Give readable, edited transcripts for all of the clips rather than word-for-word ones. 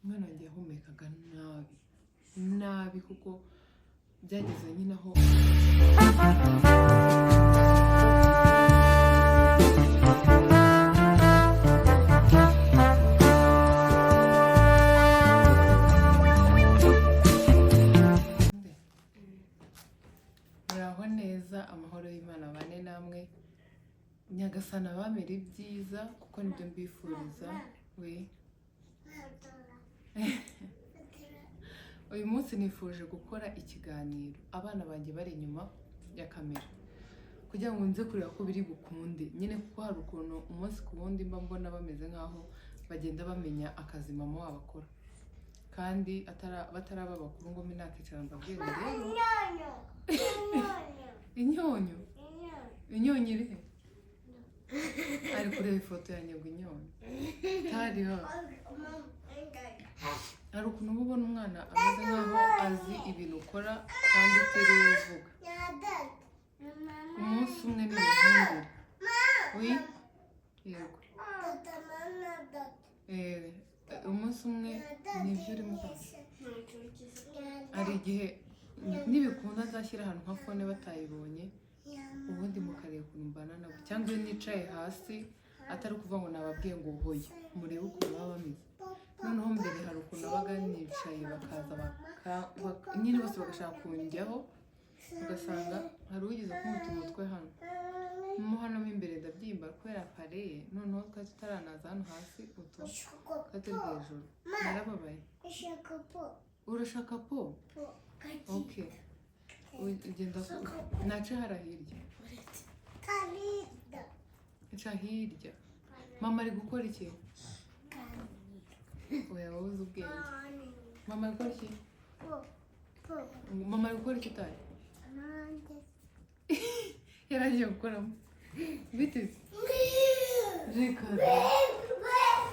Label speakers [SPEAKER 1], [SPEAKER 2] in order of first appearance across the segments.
[SPEAKER 1] umwana wanjye yahumekaga nabi kuko byageze nyine aho muraho neza, amahoro y'Imana bane namwe, Nyagasana bamere ibyiza kuko nibyo mbifuriza. Uyu munsi nifuje gukora ikiganiro abana banjye bari inyuma ya kamera kugira ngo nze kureba ko biri bukunde nyine, kuko hari ukuntu umunsi ku wundi mba mbona bameze nkaho bagenda bamenya akazi mama wabo akora, kandi bataraba bakuru ngo mbe nakicara mbabwire ngo rero inyonyo iri he? Ari kureba ifoto ya nyabwo inyonyo tariho. Hari ukuntu uba ubona umwana ameze nkaho azi ibintu ukora kandi utiriwe uvuga. Umunsi umwe n'ibihundire. Yego. Umunsi umwe nibyo urimo uvuga. Hari igihe nibikunda azashyira ahantu nka fone batayibonye, ubundi mukareba ukuntu mbana nabo, cyangwa iyo nicaye hasi atari ukuvuga ngo nababwiye ngo hoya murebe ukuntu baba bameze. Noneho mbere hari ukuntu abaga nicaye bakaza nyine bose bagashaka kunjyaho, ugasanga hari ugize kumutuma umutwe hano hano mo imbere ndabyimba kubera pareye. Noneho twari tutaranaza hano hasi utu katuri hejuru, narababaye. Urashaka po? Okay, ugenda nace hara hirya, nca hirya. Mama ari gukora iki? Oya wowe uzi ubwenge. Mama ari gukora iki? Mama ari gukora iki utari? Yaragiye gukoramo biteze reka.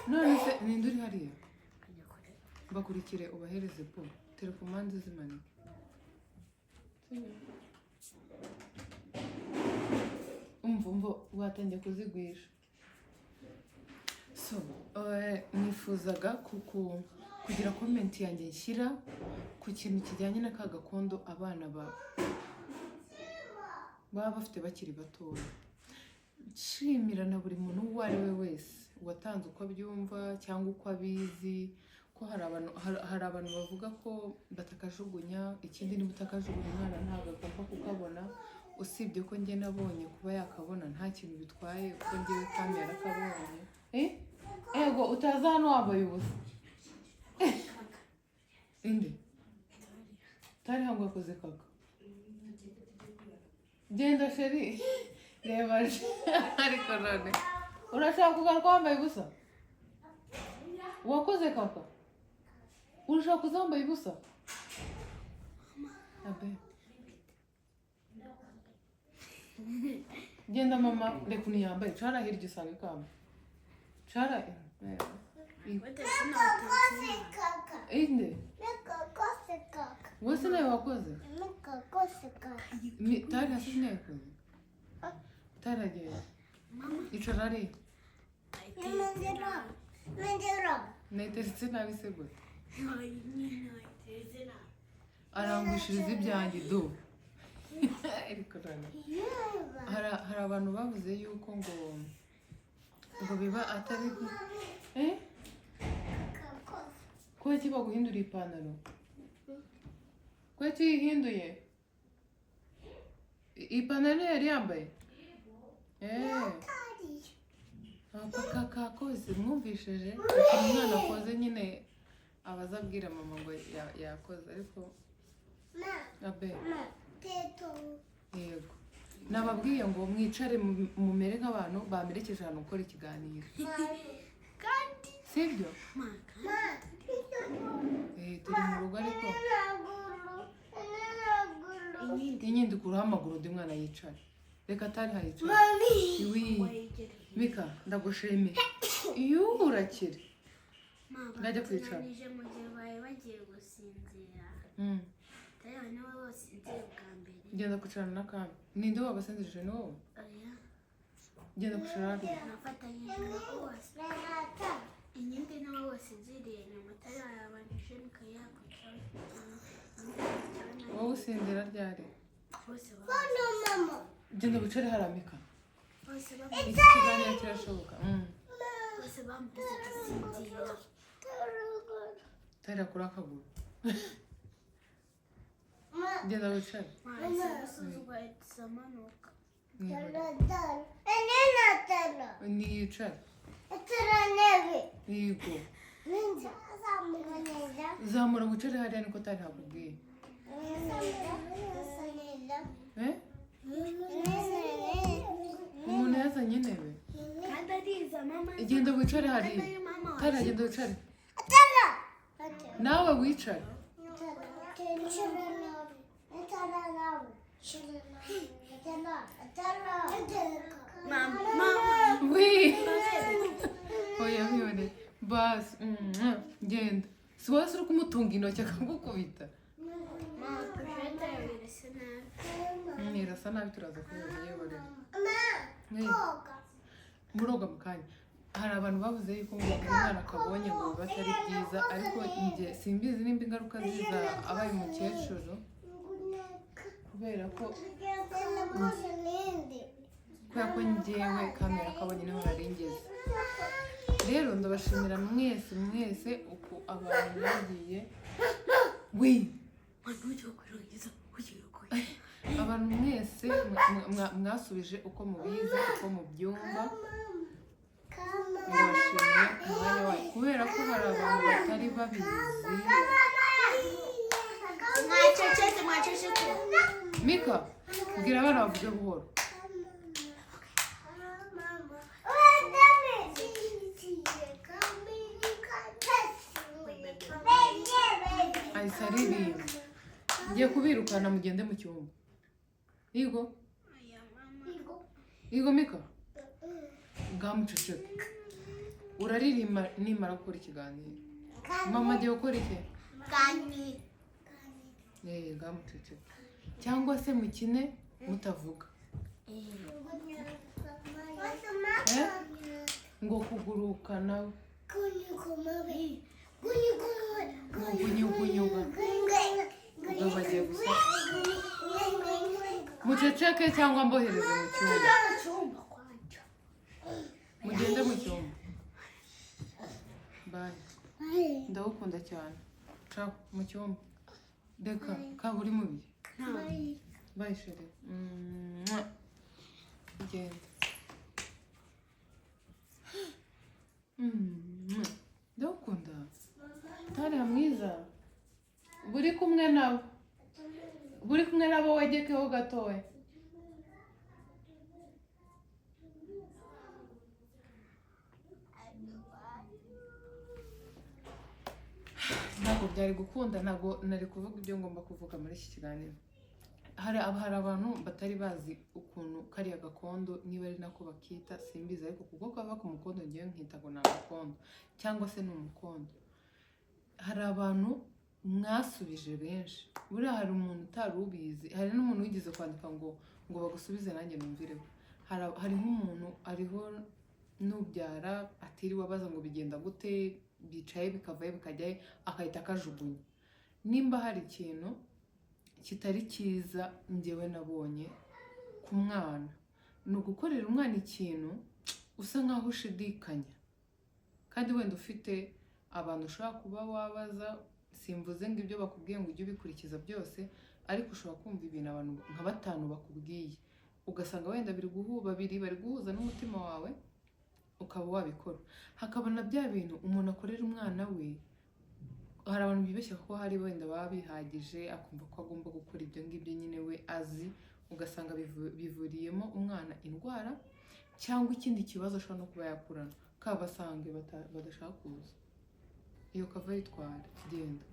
[SPEAKER 1] None se ninde uri hariya? Bakurikire ubahereze po, telekomande zimanike. Umva watangiye kuzigwisha. So nifuzaga kugira comment yanjye nshyira ku kintu kijyanye na ka gakondo abana baba bafite bakiri batoya. Nshimira na buri muntu uwo ari we wese watanze uko abyumva cyangwa uko abizi, ko hari abantu bavuga ko batakajugunya. Ikindi niba utakajugunya umwana ntabwo agomba kukabona, usibye ko njye nabonye kuba yakabona nta kintu bitwaye, kuko njyewe kandi yarakabonye. Ego utaza hano wambaye ubusa. Indi tari hangu wakoze kaka. Genda sheri reba ariko none urashaka kugaruka wambaye ubusa? Wakoze kaka? Urashaka kuzambaye ubusa? Abe genda mama reka uniyambaye. Cara hirya usanga ikamba. Cara inde wese nawe wakoze? Tari hasi nakoze taragenda icara ari nayiteretse nabi se gute? Arangushiriza ibyanjye do. Hari abantu bavuze yuko ngo biba atari ko iki baguhindura ipantaro? Ko iki yihinduye ipantaro yari yambaye? Kakoze mwumvishije ukuntu umwana akoze nyine abaza abwira mama ngo yakoze, ariko abe yego nababwiye ngo mwicare mumere nk'abantu bamerekeje ahantu gukora ikiganiro, sibyo? Turi mu rugo ariko inyindi kuruha amaguru undi mwana yicara. Reka atari hayicara. Mika ndagushimiye. Iyo urakire ngajya kwicara. Genda kwicarana na kambi. Ninde wabasenzeje? Ni wowe? Genda kwicara hariya.
[SPEAKER 2] inyimbi n'abo bose ziriye ni amatara
[SPEAKER 1] usindira ryari
[SPEAKER 2] bose
[SPEAKER 1] genda wicare haramika
[SPEAKER 2] bose
[SPEAKER 1] iki kiganiro kirashoboka
[SPEAKER 2] bose bambuze gusinzira
[SPEAKER 1] tera kuri akaguru genda wicare
[SPEAKER 2] mwese gusuzugura zamanuka
[SPEAKER 1] niyicare yego zamura wicare hariya niko tari hakubwiye umuntu yazanye intebe
[SPEAKER 2] kandi ariza mama
[SPEAKER 1] genda wicare hariya tara genda wicare nawe wicare
[SPEAKER 2] mama
[SPEAKER 1] wi oya hiyone basi genda si wowe uri kumutunga intoki akagukubita
[SPEAKER 2] mama kusheta birasa nabi
[SPEAKER 1] irasa nabi turaza kubera yeborera muroga mu kanya hari abantu bavuze yuko ngo umwana akabonye ngo biba atari byiza ariko njye simbizi nimba ingaruka ziza abaye umukecuru kubera ko njyewe kamera kabonye niho naringeze rero ndabashimira mwese uko abantu bagiye abantu mwese mwasubije uko mubizi uko mubyumva ndabashimiye umwanya wayo kubera ko hari abantu batari babizi
[SPEAKER 2] mwacecetse
[SPEAKER 1] Mika bwira abana bavuge buhoro ahise aririmba ngiye kubirukana mugende mu cyumba Igo Mika bwamuceceke uraririmba nimara gukora ikiganiro mama agiye gukora iki bwamuceceke cyangwa se mukine mutavuga ngo kuguruka nawe gunyugunyuga ubwo bagiye gusa muceceke cyangwa mbohereze mu cyumba mugende mu cyumba bye ndagukunda cyane ciao mu cyumba reka kaba uri mubi bye chérie genda ndagukunda tari mwiza buri kumwe nabo wegekeho gatoya ntabwo byari gukunda ntabwo nari kuvuga ibyo ngomba kuvuga muri iki kiganiro hari abantu batari bazi ukuntu kariya gakondo niba ari nako bakita simbizi ariko kuko kava ku mukondo ngewe nkita ngo ni agakondo cyangwa se ni umukondo hari abantu mwasubije benshi buriya hari umuntu utari ubizi hari n'umuntu wigeze kwandika ngo bagusubize nanjye numvireho hari nk'umuntu ariho nubyara atiriwe abaza ngo bigenda gute bicaye bikavayo bikajyayo akahita akajugunya nimba hari ikintu kitari cyiza njyewe nabonye ku mwana ni ugukorera umwana ikintu usa nkaho ushidikanya kandi wenda ufite abantu ushobora kuba wabaza simvuze ngo ibyo bakubwiye ngo ujye ubikurikiza byose ariko ushobora kumva ibintu abantu nka 5 bakubwiye ugasanga wenda babiri bari guhuza n'umutima wawe ukaba wabikora hakaba na bya bintu umuntu akorera umwana we hari abantu bibeshya ko hari wenda baba bihagije akumva ko agomba gukora ibyo ngibyo nyine we azi ugasanga bivuriyemo umwana indwara cyangwa ikindi kibazo ashobora no kuba yakurana kabasange badashaka kuza iyo kava yitwara kigenda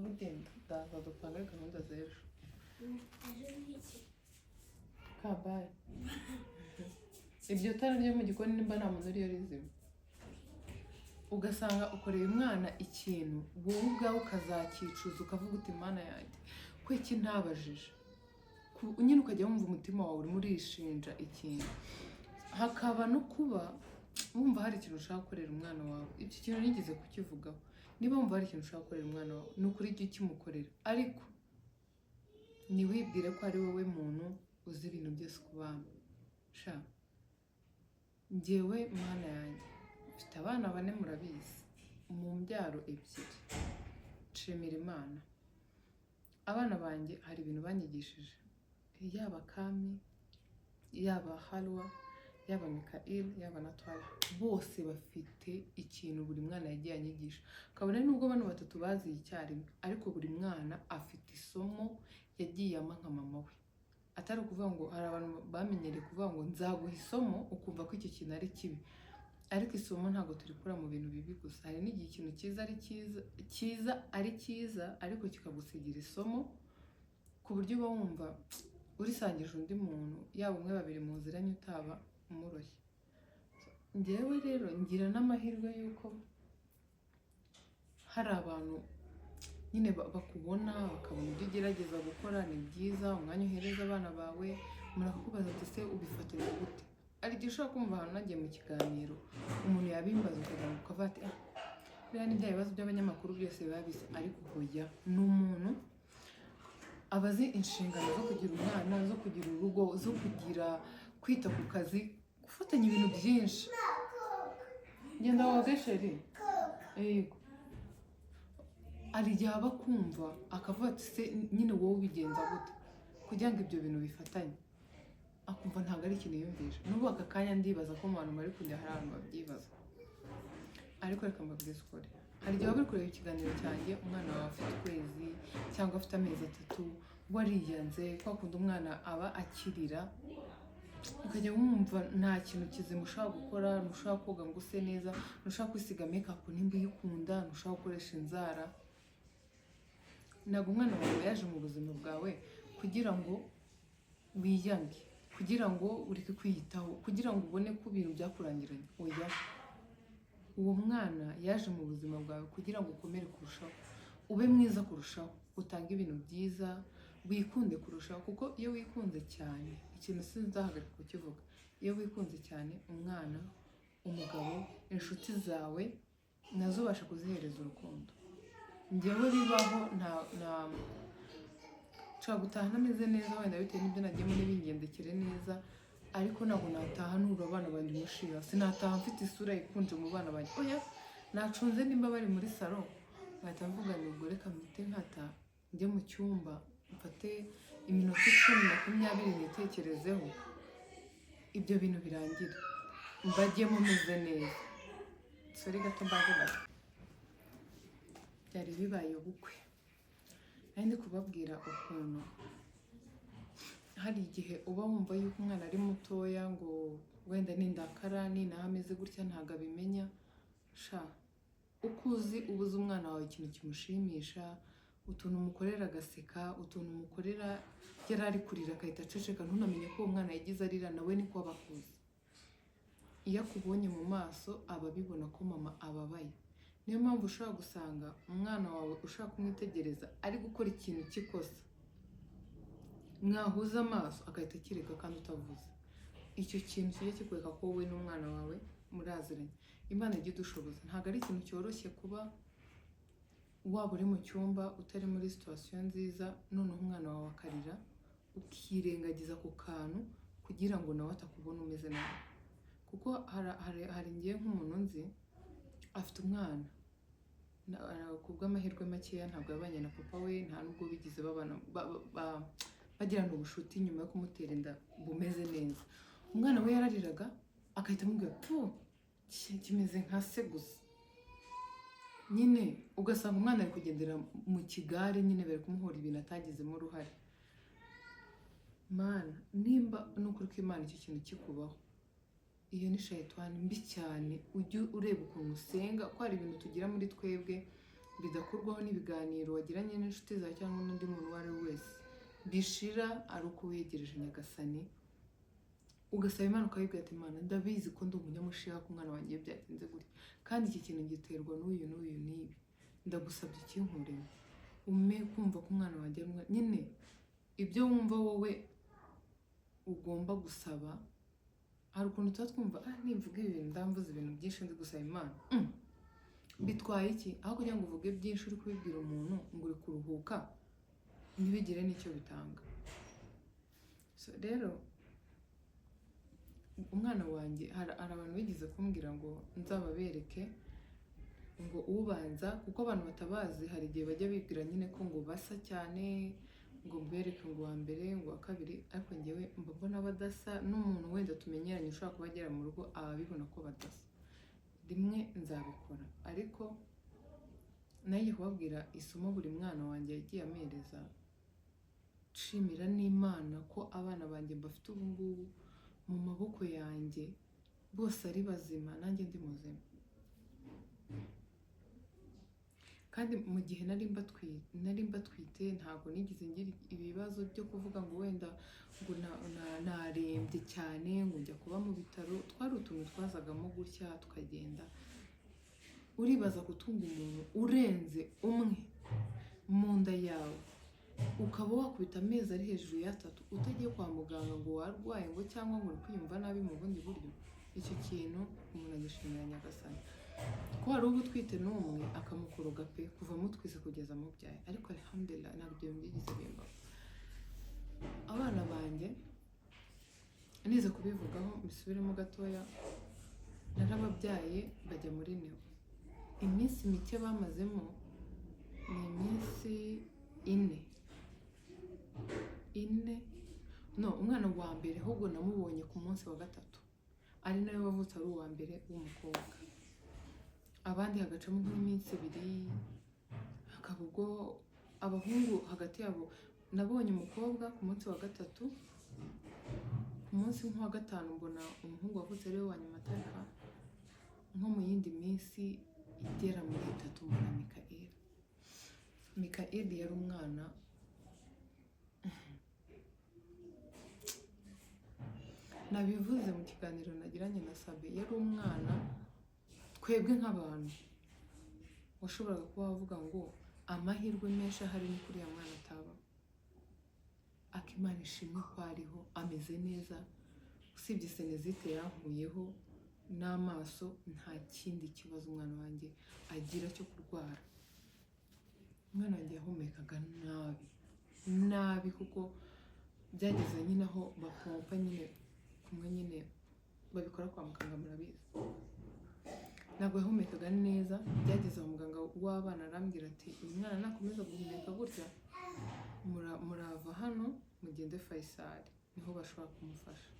[SPEAKER 1] ugenda ndaza dupanga gahunda z'ejo kabaye iryo tara ryo mu gikoni nimba nta muntu uriyo rizima ugasanga ukoreye umwana ikintu wowe ubwawe ukazakicuza ukavuga uti mana yanjye ko iki ntabajije nyine ukajya wumva umutima wawe urimo urishinja ikintu hakaba no kuba wumva hari ikintu ushaka gukorera umwana wawe, iki kintu nigeze kukivugaho, niba wumva hari ikintu ushaka gukorera umwana wawe ni ukuri jya ukimukorera, ariko ntiwibwire ko ari wowe muntu uzi ibintu byose ku bana. Sha njyewe mwana yanjye mfite abana 4 murabizi, mu mbyaro 2, nshimira Imana. Abana banjye hari ibintu banyigishije, yaba Kami, yaba Halwa, yaba Mikael, yaba Natwali, bose bafite ikintu buri mwana yagiye anyigisha. Kabone nubwo bano 3 baziye icyarimwe, ariko buri mwana afite isomo yagiye ama nka mama we. Atari ukuvuga ngo hari abantu bamenyereye kuvuga ngo nzaguha isomo ukumva ko icyo kintu ari kibi, ariko isomo ntabwo turikura mu bintu bibi gusa. Hari n'igihe ikintu cyiza ari cyiza ariko kikagusigira isomo, ku buryo uba wumva urisangije undi muntu, yaba 1 2 muziranye utaba umuroshye. Njyewe rero ngira n'amahirwe yuko hari abantu nyine bakubona bakabona ibyo ugerageza gukora ni byiza, umwanya uhereza abana bawe, murakubaza ati se ubifatira gute. Ari igihe ushobora kumva ahantu nagiye mu kiganiro umuntu yabimbaza ukagira ngo ukavuga ati biriya ni bya bibazo by'abanyamakuru byose biba bisa, ariko hoya ni umuntu abazi inshingano zo kugira umwana, zo kugira urugo, zo kugira kwita ku kazi, gufatanya ibintu byinshi. Ngenda woge sheri, yego. Ari igihe aba kumva akavuga ati se nyine wowe ubigenza gute kugira ngo ibyo bintu bifatanye, akumva ntabwo ari ikintu yumvisha. N'ubu aka kanya ndibaza ko mu bantu bari kujya hari abantu babyibaza, ariko reka mbabwize ukuri, hari igihe waba uri kureba ikiganiro cyanjye umwana wawe afite ukwezi cyangwa afite amezi 3, wariyanze kwa kundi umwana aba akirira, ukajya wumva nta kintu kizima ushobora gukora, ntushobora koga ngo use neza, ntushobora kwisiga makeup nimba uyikunda, ntushobora gukoresha inzara. Ntabwo umwana wawe yaje mu buzima bwawe kugira ngo wiyange, kugira ngo ureke kwiyitaho, kugira ngo ubone ko ibintu byakurangiranye. Oya, uwo mwana yaje mu buzima bwawe kugira ngo ukomere kurushaho, ube mwiza kurushaho, utange ibintu byiza, wikunde kurushaho. Kuko iyo wikunze cyane, ikintu sinzahagarika kukivuga, iyo wikunze cyane umwana, umugabo, inshuti zawe nazo ubasha kuzihereza urukundo. Njyewe bibaho nshobora gutaha nameze neza, wenda bitewe n'ibyo nagiyemo n'ibingendekere neza, ariko ntabwo nataha nura abana banjye umushira, sinataha mfite isura ikunje mu bana banjye. Oya, nacunze nimba bari muri salo ngahita mvuga ngo ubwo reka mpite nkata njye mu cyumba mfate iminota 10 20 nitekerezeho, ibyo bintu birangira mbagiyemo meze neza. Sori gato mbavuga byari bibaye ubukwe, nari ndi kubabwira ukuntu hari igihe uba wumva yuko umwana ari mutoya ngo wenda nindakara ninaha ameze gutya ntabwo abimenya. Sha uko uzi ubuze umwana wawe ikintu kimushimisha, utuntu umukorera agaseka, utuntu umukorera yari ari kurira akahita aceceka, ntunamenye ko uwo mwana yagize arira, nawe niko aba akuzi. Iyo akubonye mu maso aba abibona ko mama ababaye. Niyo mpamvu ushobora gusanga umwana wawe ushaka kumwitegereza ari gukora ikintu cy'ikosa, mwahuza amaso agahita akireka kandi utavuze. Icyo kintu kijya kikwereka ko wowe n'umwana wawe muraziranye. Imana ijya idushoboza, ntabwo ari ikintu cyoroshye kuba waba uri mu cyumba utari muri situation nziza, noneho umwana wawe akarira ukirengagiza ku kantu kugira ngo nawe atakubona umeze nabi. Kuko hari ngiye nk'umuntu nzi afite umwana, ku bw'amahirwe makeya ntabwo yabanye na papa we, nta nubwo bigize babana bagirana ubushuti nyuma yo kumutera inda bumeze neza. Umwana we yarariraga akahita amubwira tu kimeze nka se gusa, nyine ugasanga umwana ari kugendera mu kigare, nyine bari kumuhora ibintu atagizemo uruhare. Mana, nimba n'ukuri ko Imana icyo kintu kikubaho, iyo ni shayitani mbi cyane. Ujye ureba ukuntu usenga, ko hari ibintu tugira muri twebwe bidakorwaho n'ibiganiro wagiranye n'inshuti zawe cyangwa n'undi muntu uwo ari we wese, bishira ari uko wegereje Nyagasani, ugasaba Imana ukayibwira ati Imana, ndabizi ko ndi umunyamushiha ko umwana wanjye byagenze gutya, kandi iki kintu giterwa n'uyu n'uyu n'ibi, ndagusabye ikinkuremo, ume kumva ko umwana wanjye nyine ibyo wumva wowe ugomba gusaba hari ukuntu tuba twumva nimvuga ibi bintu ndamvuze ibintu byinshi ndi gusaba Imana bitwaye iki aho kugira ngo uvuge byinshi uri kubibwira umuntu ngo uri kuruhuka ntibigire n'icyo bitanga. So rero umwana wanjye hari abantu bigeze kumbwira ngo nzababereke ngo ubanza, kuko abantu batabazi hari igihe bajya bibwira nyine ko ngo basa cyane, ngo mbereke ngo uwa mbere ngo uwa kabiri, ariko njyewe mba mbona badasa. N'umuntu wenda tumenyeranye ushobora kuba agera mu rugo ababibona ko badasa. Rimwe nzabikora, ariko nagiye kubabwira isomo buri mwana wanjye yagiye amereza. Nshimira n'Imana ko abana banjye mbafite ubu ngubu mu maboko yanjye, bose ari bazima nanjye ndi muzima. Kandi mu gihe nari mbatwite ntabwo nigeze ngira ibibazo byo kuvuga ngo wenda ngo narembye cyane ngo njya kuba mu bitaro. Twari utuntu twazagamo gutya tukagenda. Uribaza gutunga umuntu urenze umwe mu nda yawe, ukaba wakubita amezi ari hejuru ya 3 utagiye kwa muganga ngo warwaye ngo cyangwa ngo uri kwiyumva nabi mu bundi buryo. Icyo kintu umuntu agishimira Nyagasani ko hari ubu utwite n'umwe akamukuroga pe kuva mutwize kugeza mubyaye. Ariko alhamdulillah ntabwo byigize bimbaho. Abana banjye nize kubivugaho mbisubiremo gatoya, narababyaye bajya muri neo. Iminsi mike bamazemo ni iminsi 4 no, umwana wa mbere ahubwo namubonye ku munsi wa 3 ari nawe wavutse ari uwa mbere w'umukobwa. Abandi hagacamo nk'iminsi 2, hakaba ubwo abahungu hagati yabo nabonye umukobwa ku munsi wa 3, ku munsi nk'uwa 5 mbona umuhungu wavutse ari we wa nyuma ataka. Nko mu yindi minsi igera muri 3 mbona Mikaeli yari umwana nabivuze mu kiganiro nagiranye na Sabe, yari umwana twebwe nk'abantu washoboraga kuba wavuga ngo amahirwe menshi ahari ni kuri ya mwana ataba. Akimana ishimwe ko ariho ameze neza, usibye senezite yankuyeho n'amaso nta kindi kibazo umwana wanjye agira cyo kurwara. Umwana wanjye yahumekaga nabi kuko byageze nyine aho bapompa nyine kumwe nyine babikora kwa muganga murabizi. Ntabwo yahumekaga neza, byageze aho muganga w'abana arambwira ati uyu mwana nakomeza guhumeka gutya murava hano mugende Faisal niho bashobora kumufasha.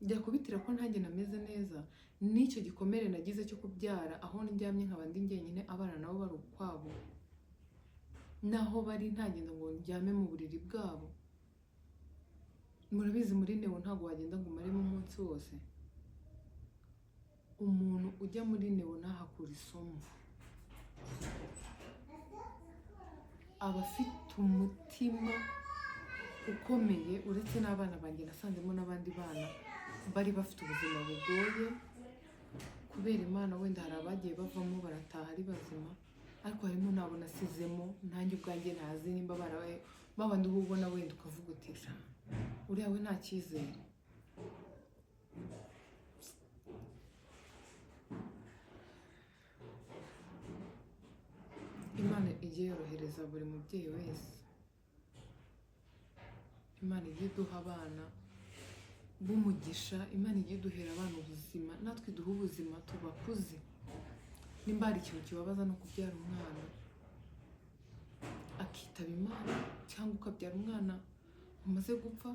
[SPEAKER 1] Njya kubitira ko ntanjye nameze neza, n'icyo gikomere nagize cyo kubyara aho ndyamye nkaba ndi njyenyine abana nabo bari ukwabo, naho bari ntagenda ngo ndyame mu buriri bwabo. Murabizi muri neo ntabwo wagenda ngo umaremo umunsi wose. Umuntu ujya muri neo ntahakura isomo, aba afite umutima ukomeye. Uretse n'abana banjye nasanzemo n'abandi bana bari bafite ubuzima bugoye kubera Imana, wenda hari abagiye bavamo barataha ari bazima, ariko harimo nabo nasizemo nanjye ubwanjye ntazi nimba barabaye babandi ubona wenda ukavuga uti uriya we nta cyizere. Imana ijye yorohereza buri mubyeyi wese. Imana ijye iduha abana b'umugisha. Imana ijye iduhera abana ubuzima, natwe duha ubuzima tubakuze. Nimba hari ikintu kibabaza no kubyara umwana akitaba Imana, cyangwa ukabyara umwana umaze gupfa,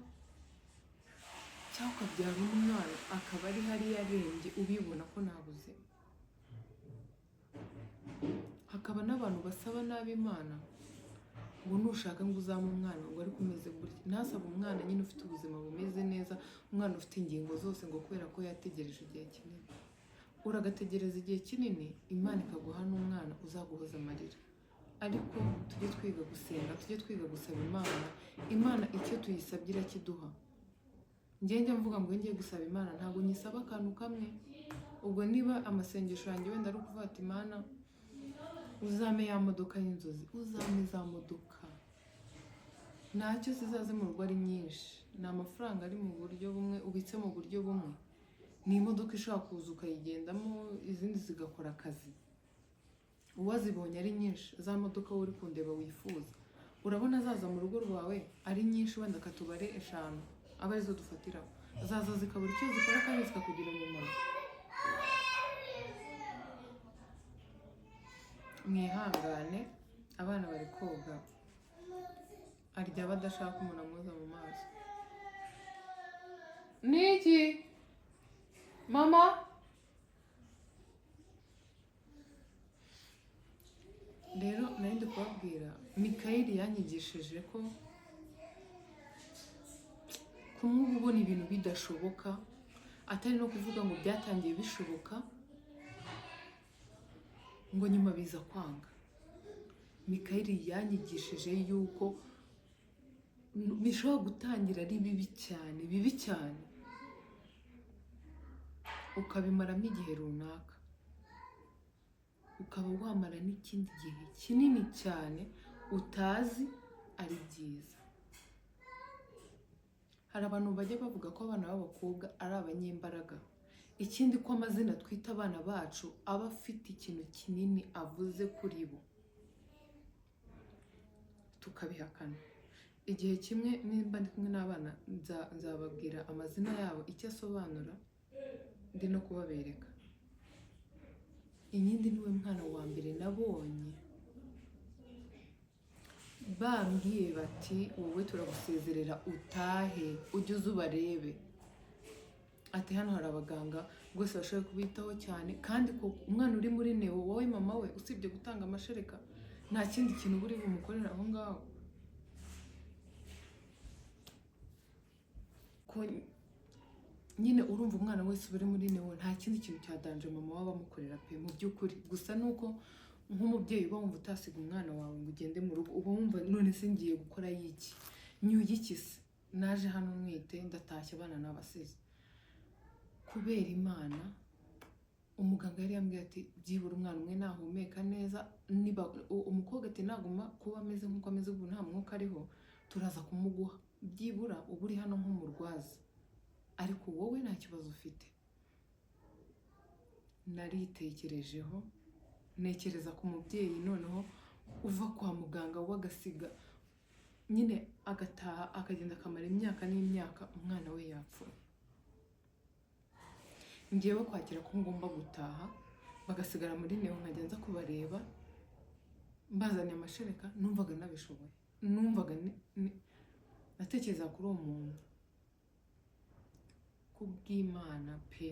[SPEAKER 1] cyangwa ukabyara umwana akaba ari hariya arembye ubibona ko nta buzima. Hakaba n'abantu basaba nabi Imana ngo nushaka ngo uzame umwana ngo ariko umeze gutya. Ntasaba umwana nyine ufite ubuzima bumeze neza, umwana ufite ingingo zose ngo kubera ko yategereje igihe kinini. Uragategereza igihe kinini, Imana ikaguha n'umwana uzaguhoza amarira. Ariko tujye twiga gusenga, tujye twiga gusaba Imana icyo tuyisabye irakiduha. Njye mvuga ngo ngiye gusaba Imana ntabwo nyisaba akantu kamwe. Ubwo niba amasengesho yanjye wenda ari ukuvuga ati Imana uzame ya modoka y'inzozi, uzame za modoka. ntacyo zizazimurwa ari nyinshi, ni amafaranga ari mu buryo bumwe ubitse mu buryo bumwe, ni imodoka ishobora kuza ukayigendamo izindi zigakora akazi. Uwazibonye ari nyinshi za modoka wowe uri kundeba wifuza, urabona zaza mu rugo rwawe ari nyinshi, wenda katubare 5 aba arizo dufatiraho, zaza zikabura icyo zikora kandi zikakugira umumaro. Mwihangane, abana bari koga, arya badashaka umuntu amwoza mu maso. Niki mama? Rero nari ndi kubabwira, Mikayeli yanyigishije ko kumwe uba ubona ibintu bidashoboka, atari no kuvuga ngo byatangiye bishoboka ngo nyuma biza kwanga. Mikayeli yanyigishije yuko bishobora gutangira ari bibi cyane, ukabimaramo igihe runaka, ukaba wamara n'ikindi gihe kinini cyane utazi ari byiza. Hari abantu bajya bavuga ko abana b'abakobwa ari abanyembaraga, ikindi ko amazina twita abana bacu aba afite ikintu kinini avuze kuri bo, tukabihakana. Igihe kimwe nimba ndi kumwe n'abana nzababwira amazina yabo icyo asobanura, ndi no kubabereka. Inyindi niwe mwana wa mbere nabonye bambwiye bati wowe turagusezerera utahe ujye uza ubarebe, ati hano hari abaganga rwose bashoboye kubitaho cyane, kandi ko umwana uri muri neo wowe mama we usibye gutanga amashereka nta kindi kintu buri bumukorera aho ngaho. Ko nyine urumva umwana wese uri muri neo nta kindi kintu cyadanje mama waba amukorera pe mu by'ukuri. Gusa nuko nk'umubyeyi uba wumva utasiga umwana wawe ngo ugende mu rugo, uba wumva none se ngiye gukora yiki, nyuye iki se, naje hano mwite ndatashye abana n'abasize. Kubera Imana umuganga yari yambwiye ati byibura umwana umwe nahumeka neza, niba umukobwa ati naguma kuba ameze nk'uko ameze ubu nta mwuka ariho turaza kumuguha, byibura uba uri hano nk'umurwaza, ariko wowe nta kibazo ufite. Naritekerejeho nekereza ku mubyeyi noneho uva kwa muganga wagasiga nyine agataha akagenda akamara imyaka n'imyaka umwana we yapfuye. Ngiyewe kwakira ko ngomba gutaha bagasigara muri neo nkajya nza kubareba mbazanye amashereka, numvaga nabishoboye, numvaga natekereza kuri uwo muntu. Kubw'Imana pe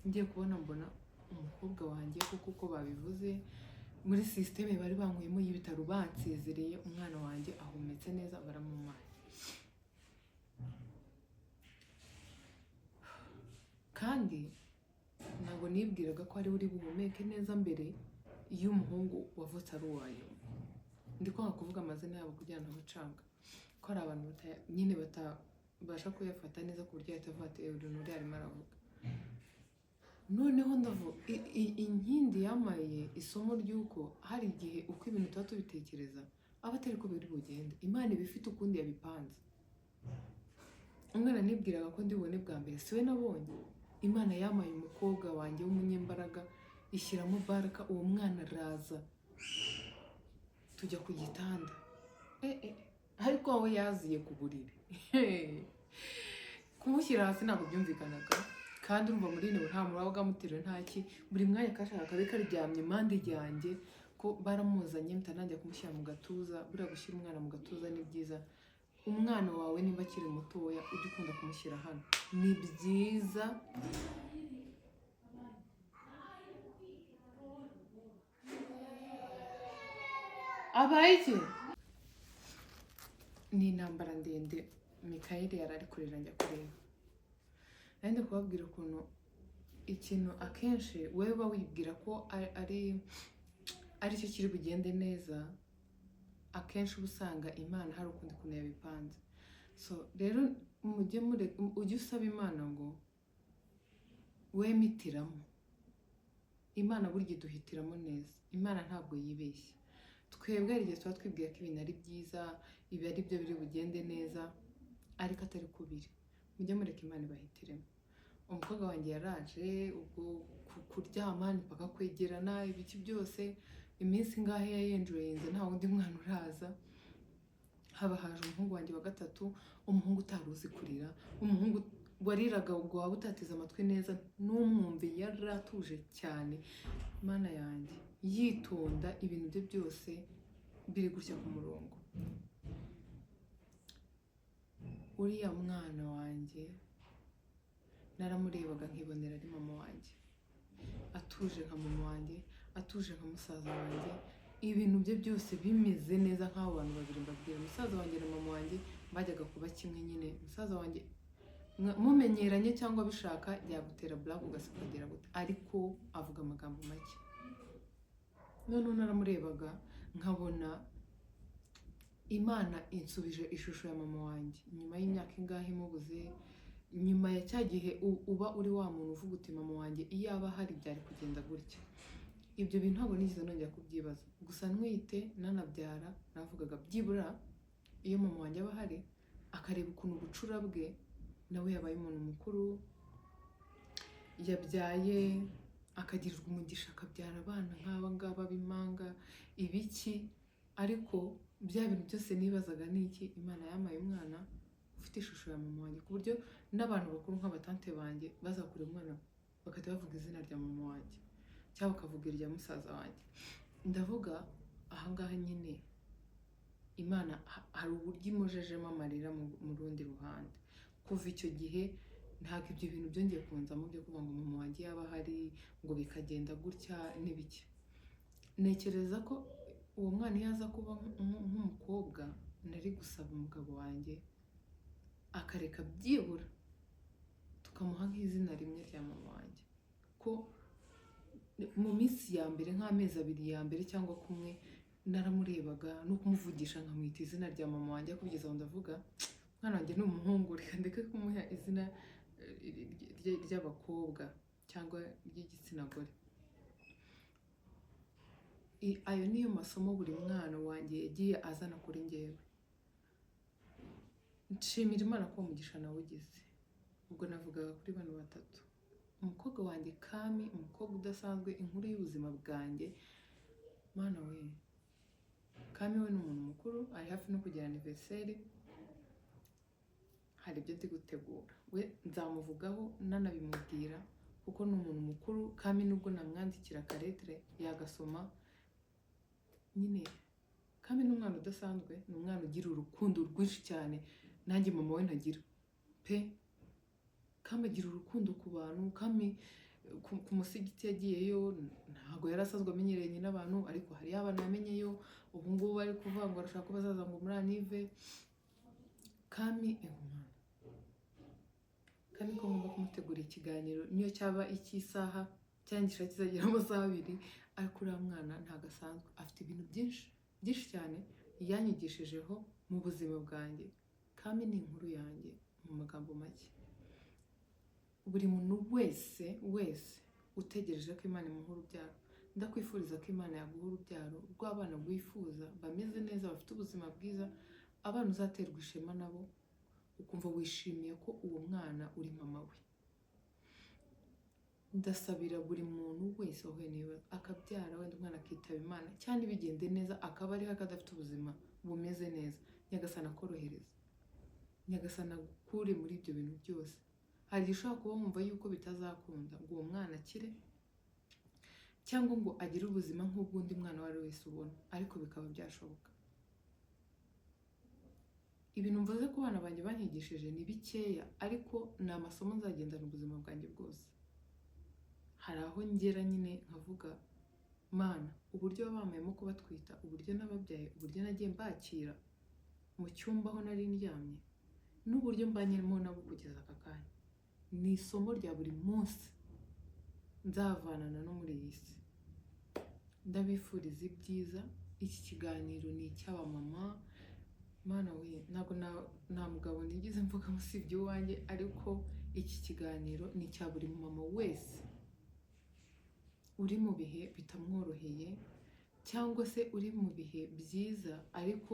[SPEAKER 1] ngiye kubona mbona umukobwa wanjye kuko uko babivuze muri systeme bari bankuyemo y'ibitaro bansezereye, umwana wanjye ahumetse neza baramumaye. Kandi ntabwo nibwiraga ko ari uri buhumeke neza mbere y'umuhungu wavutse ari uwayo. Ndi kwanga kuvuga amazina yabo kugira ngo ntacanga, ko ari abantu nyine batabasha kuyafata neza ku buryo yatavuga ati Runuri arimo aravuga. Noneho ndavuga inkindi yamaye isomo ry'uko hari igihe uko ibintu tuba tubitekereza aba atari ko biri bugende, Imana iba ifite ukundi yabipanze. Umwana nibwiraga ko ndibone bwa mbere, siwe nabonye. Imana yamaye umukobwa wanjye w'umunyembaraga ishyiramo baraka, uwo mwana araza tujya ku gitanda, ariko wowe yaziye ku buriri kumushyira hasi ntabwo byumvikanaga. Kandi urumva muri neo nta muntu wabaga amuteruye ntaki, buri mwanya kashaka kabe karyamye impande yanjye, ko baramuzanye mpita najya kumushyira mu gatuza. Buriya gushyira umwana mu gatuza ni byiza. Umwana wawe niba akiri mutoya ujye ukunda kumushyira hano, ni byiza. Abayiki ni intambara ndende. Mikayeli yari ari kurira njya kureba. Nandi kubabwira ukuntu ikintu akenshi wewe uba wibwira ko ari cyo kiri bugende neza, akenshi ubusanga Imana hari ukundi kuntu yabipanze. So rero ujye usaba Imana ngo wemitiramo. Imana burya iduhitiramo neza, Imana ntabwo yibeshya. twebwe hari igihe tuba twibwira ko ibintu ari byiza, ibi ari byo biri bugende neza, ariko atari ko biri. Mujye mureka Imana ibahitiremo. Umukobwa wanjye yaraje ubwo kuryama mpaka kwegerana ibiki byose, iminsi ingahe yayenjoyinze nta wundi mwana uraza. Haba haje umuhungu wanjye wa gatatu, umuhungu utari uzi kurira, umuhungu wariraga ubwo waba utateze amatwi neza, n'umwumve yaratuje cyane. Mana yanjye yitonda, ibintu bye byose biri gutya ku murongo. Uriya mwana wanjye naramurebaga nkibonera ari mama wanjye, atuje nka mama wanjye, atuje nka musaza wanjye, ibintu bye byose bimeze neza nk'abo bantu babiri mbabwira. Musaza wanjye na mama wanjye bajyaga kuba kimwe nyine. Musaza wanjye mumenyeranye cyangwa bishaka yagutera black ugasikagira gute, ariko avuga amagambo make. None naramurebaga nkabona Imana insubije ishusho ya mama wanjye nyuma y'imyaka ingahe imubuze, nyuma ya cya gihe uba uri wa muntu uvuga uti mama wanjye iyo aba hari byari kugenda gutya. Ibyo bintu ntabwo nigeze nongera kubyibaza. Gusa ntwite nanabyara navugaga byibura iyo mama wanjye aba ahari akareba ukuntu ubucura bwe, nawe yabaye umuntu mukuru, yabyaye akagirirwa umugisha akabyara abana nk'aba ngaba b'impanga ibiki. Ariko bya bintu byose nibazaga n'iki, Imana yampaye umwana ufite ishusho ya mama wanjye, ku buryo n'abantu bakuru nk'abatante banjye bazakura umwana bagahita bavuga izina rya mama wanjye cyangwa bakavuga irya musaza wanjye. Ndavuga ahangaha nyine Imana hari uburyo imujejemo amarira mu rundi ruhande. Kuva icyo gihe ntabwo ibyo bintu byongeye kunzamo byo kuvuga ngo mama wanjye yaba ahari ngo bikagenda gutya n'ibiki. Ntekereza ko uwo mwana iyo aza kuba nk'umukobwa, nari gusaba umugabo wanjye akareka byibura tukamuha nk'izina rimwe rya mama wanjye, ko mu minsi ya mbere nk'amezi 2 ya mbere cyangwa kumwe naramurebaga no kumuvugisha nkamwita izina rya mama wanjye, kugeza aho ndavuga mwana wanjye ni umuhungu, reka ndeke kumuha izina ry'abakobwa cyangwa ry'igitsina gore. Ayo niyo masomo buri mwana wanjye yagiye azana kuri njyewe. Nshimira Imana ko umugisha nawe ugize. Ubwo navugaga kuri bano batatu. Umukobwa wanjye Kami, umukobwa udasanzwe, inkuru y'ubuzima bwanjye. Mana we, Kami we ni umuntu mukuru, ari hafi no kugira anniversaire, hari ibyo ndi gutegura. We nzamuvugaho nanabimubwira kuko ni umuntu mukuru. Kami nubwo namwandikira karetre yagasoma nyine, Kami ni umwana udasanzwe, ni umwana ugira urukundo rwinshi cyane nanjye mama we ntagira pe. Kami agira urukundo ku bantu. Kami ku musigiti yagiyeyo ntabwo yarasanzwe amenyeranye n'abantu, ariko hari abana yamenyeyo ubu ngubu bari kuvuga ngo arashaka ko bazaza ngo muri Anive. Kami Kami ko ngomba kumutegura ikiganiro niyo cyaba icy'isaha cyangisha kizagira amasaha 2, ariko uriya mwana ntabwo asanzwe, afite ibintu byinshi cyane yanyigishijeho mu buzima bwanjye. Kami ni inkuru yanjye mu magambo make. Buri muntu wese utegereje ko Imana imuha urubyaro, ndakwifuriza ko Imana yaguha urubyaro rw'abana wifuza, bameze neza, bafite ubuzima bwiza, abana uzaterwa ishema nabo ukumva wishimiye ko uwo mwana uri mama we. Ndasabira buri muntu wese wahuye n'ibibazo akabyara, wenda umwana akitaba Imana cyane bigende neza, akaba ariho akadafite ubuzima bumeze neza, Nyagasana akorohereza, Nyagasana agukure muri ibyo bintu byose. Hari igihe ushobora kuba wumva yuko bitazakunda ngo uwo mwana akire cyangwa ngo agire ubuzima nk'ubw'undi mwana wari wese ubona, ariko bikaba byashoboka. Ibintu mvuze ko abana banjye banyigishije ni bikeya, ariko ni amasomo nzagendana ubuzima bwanjye bwose. Hari aho ngera nyine nkavuga Mana, uburyo wabamayemo kubatwita, uburyo nababyaye, uburyo nagiye mbakira mu cyumba aho nari ndyamye, n'uburyo mbanyemo nabo kugeza aka kanya, ni isomo rya buri munsi nzavanana no muri iyi si. Ndabifuriza ibyiza. Iki kiganiro ni icy'abamama. Mana we, ntabwo nta mugabo nigeze mvuga musibye uwanjye, ariko iki kiganiro ni icya buri mama wese uri mu bihe bitamworoheye, cyangwa se uri mu bihe byiza ariko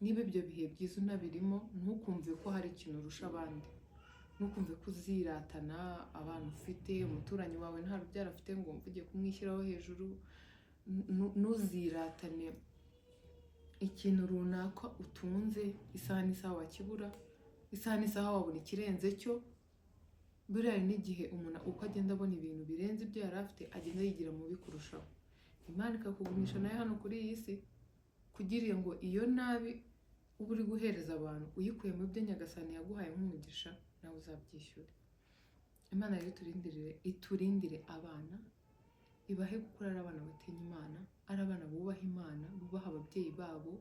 [SPEAKER 1] niba ibyo bihe byiza unabirimo ntukumve ko hari ikintu urusha abandi, ntukumve ko uziratana abantu ufite, umuturanyi wawe nta rubyaro afite ngo wumve ugiye kumwishyiraho hejuru, ntuziratane ikintu runaka utunze isaha n'isaha wakibura, isaha n'isaha wabona ikirenze cyo. Buriya hari n'igihe umuntu uko agenda abona ibintu birenze ibyo yari afite agenda yigira mubi kurushaho. Imana ikakugumisha nayo hano kuri iyi si kugira ngo iyo nabi uba uri guhereza abantu uyikuye mu byo Nyagasani yaguhaye nk'umugisha nawe uzabyishyura. Imana rero iturindire abana, ibahe gukura ari abana batinya Imana, ari abana bubaha Imana, bubaha ababyeyi babo,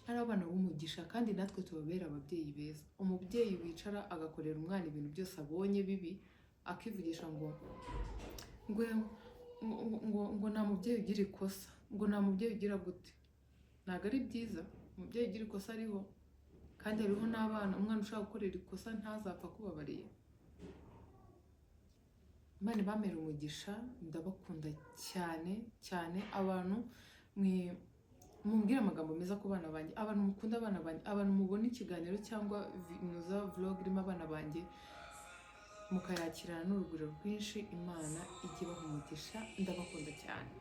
[SPEAKER 1] ari abana b'umugisha, kandi natwe tubabera ababyeyi beza. Umubyeyi wicara agakorera umwana ibintu byose abonye bibi akivugisha ngo nta mubyeyi ugira ikosa, ngo nta mubyeyi ugira gute, ntabwo ari byiza. Umubyeyi ugira ikosa ariho, kandi hariho n'abana umwana ushaka gukorera ikosa ntazapfa kubabariye. Imana ibamere umugisha, ndabakunda cyane cyane. Abantu mumbwire amagambo meza ku bana banjye, abantu mukunda abana banjye, abantu mubona ikiganiro cyangwa muza vlog irimo abana banjye mukayakirana n'urugwiro rwinshi. Imana ijye ibaha umugisha, ndabakunda cyane.